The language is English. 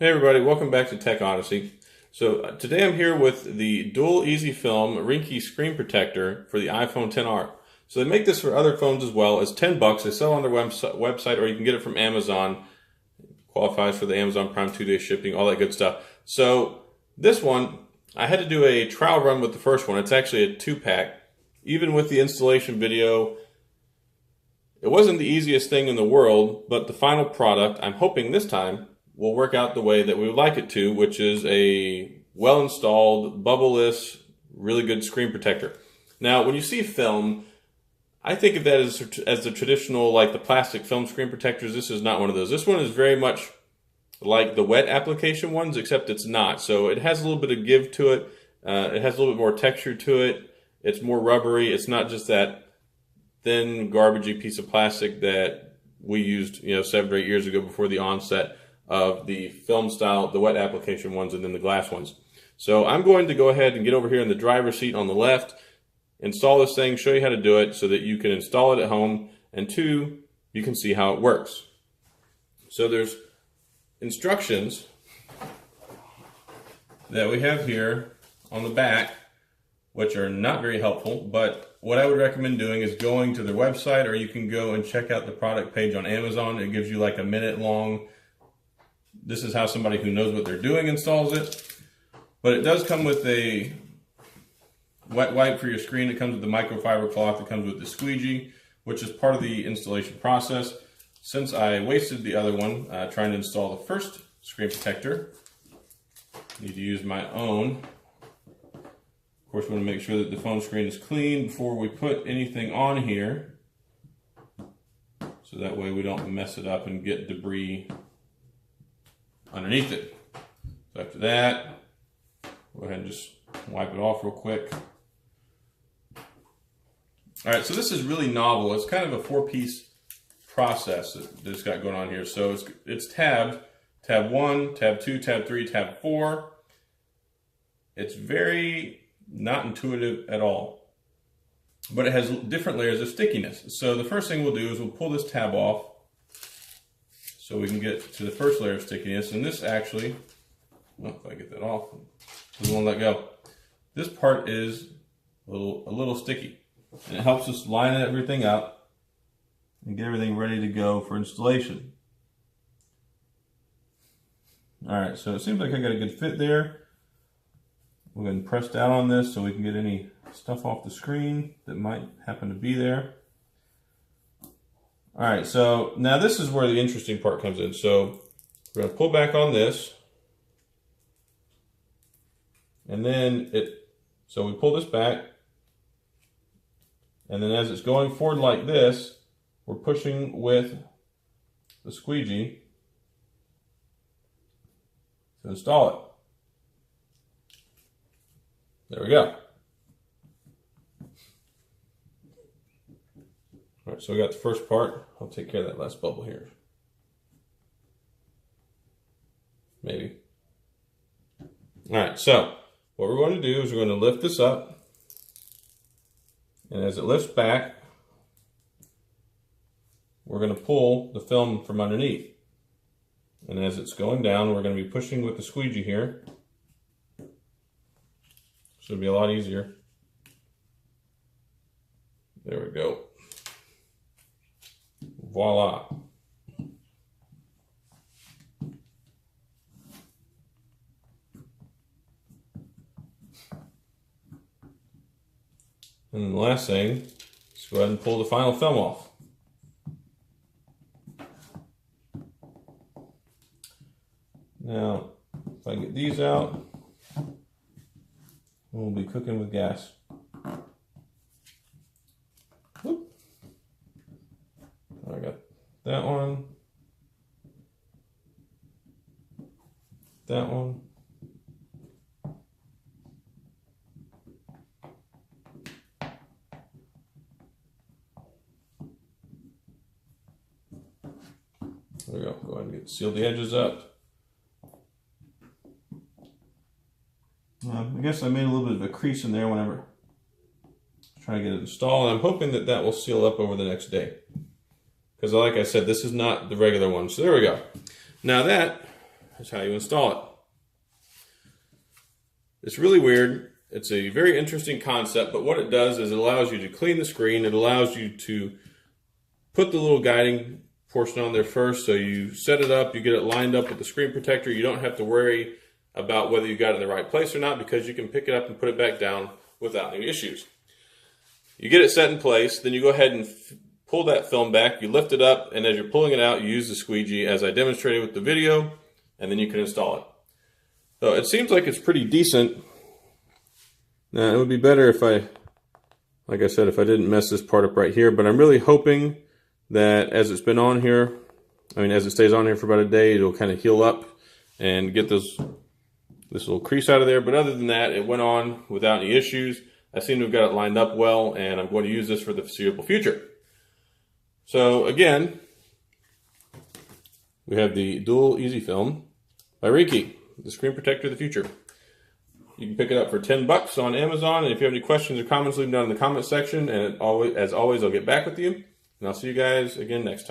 Hey everybody, welcome back to Tech Odyssey. Today I'm here with the Dual Easy Film Ringke screen protector for the iPhone XR. So they make this for other phones as well. It's 10 bucks. They sell on their website, or you can get it from Amazon. Qualifies for the Amazon Prime 2-day shipping, all that good stuff. So this one, I had to do a trial run with the first one. It's actually a 2-pack. Even with the installation video, it wasn't the easiest thing in the world, but the final product, I'm hoping this time, will work out the way that we would like it to, which is a well-installed, bubbleless, really good screen protector. Now, when you see film, I think of that as the traditional, like the plastic film screen protectors. This is not one of those. This one is very much like the wet application ones, except it's not. So it has a little bit of give to it. It has a little bit more texture to it. It's more rubbery. It's not just that thin, garbagey piece of plastic that we used, 7 or 8 years ago before the onset of the film style, the wet application ones, and then the glass ones. So I'm going to go ahead and get over here in the driver's seat on the left, install this thing, show you how to do it so that you can install it at home, and 2, you can see how it works. So there's instructions that we have here on the back, which are not very helpful, but what I would recommend doing is going to their website, or you can go and check out the product page on Amazon. It gives you like a minute long. This is how somebody who knows what they're doing installs it. But it does come with a wet wipe for your screen. It comes with the microfiber cloth. It comes with the squeegee, which is part of the installation process. Since I wasted the other one trying to install the first screen protector, I need to use my own. Of course, we want to make sure that the phone screen is clean before we put anything on here, so that way we don't mess it up and get debris underneath it. So after that, go ahead and just wipe it off real quick. All right, so this is really novel. It's kind of a 4-piece process that it's got going on here. So it's tabbed, tab 1, tab 2, tab 3, tab 4. It's very not intuitive at all, but it has different layers of stickiness. So the first thing we'll do is we'll pull this tab off so we can get to the first layer of stickiness. And this actually, well, if I get that off, it won't let go. This part is a little sticky, and it helps us line everything up and get everything ready to go for installation. All right, so it seems like I got a good fit there. We'll go ahead and press down on this so we can get any stuff off the screen that might happen to be there. All right, so now this is where the interesting part comes in. So we're going to pull back on this, and then so we pull this back, and then as it's going forward like this, we're pushing with the squeegee to install it. There we go. All right, so we got the first part. I'll take care of that last bubble here. Maybe. All right, so what we're going to do is we're going to lift this up. And as it lifts back, we're going to pull the film from underneath. And as it's going down, we're going to be pushing with the squeegee here. Should be a lot easier. There we go. Voila. And then the last thing is go ahead and pull the final film off. Now, if I get these out, we'll be cooking with gas. Whoop. I got that one, that one, there we go. Go ahead and seal the edges up. I guess I made a little bit of a crease in there whenever I was trying to get it installed. I'm hoping that that will seal up over the next day. Because like I said, this is not the regular one. So there we go. Now that is how you install it. It's really weird. It's a very interesting concept, but what it does is it allows you to clean the screen. It allows you to put the little guiding portion on there first. So you set it up, you get it lined up with the screen protector. You don't have to worry about whether you got it in the right place or not, because you can pick it up and put it back down without any issues. You get it set in place, then you go ahead and pull that film back, you lift it up, and as you're pulling it out, you use the squeegee as I demonstrated with the video, and then you can install it. So it seems like it's pretty decent. Now, it would be better if like I said, if I didn't mess this part up right here, but I'm really hoping that as it's been on here, as it stays on here for about a day, it'll kind of heal up and get this little crease out of there. But other than that, it went on without any issues. I seem to have got it lined up well, and I'm going to use this for the foreseeable future. So again, we have the Dual Easy Film by Ringke, the screen protector of the future. You can pick it up for $10 on Amazon, and if you have any questions or comments, leave them down in the comment section, and as always, I'll get back with you, and I'll see you guys again next time.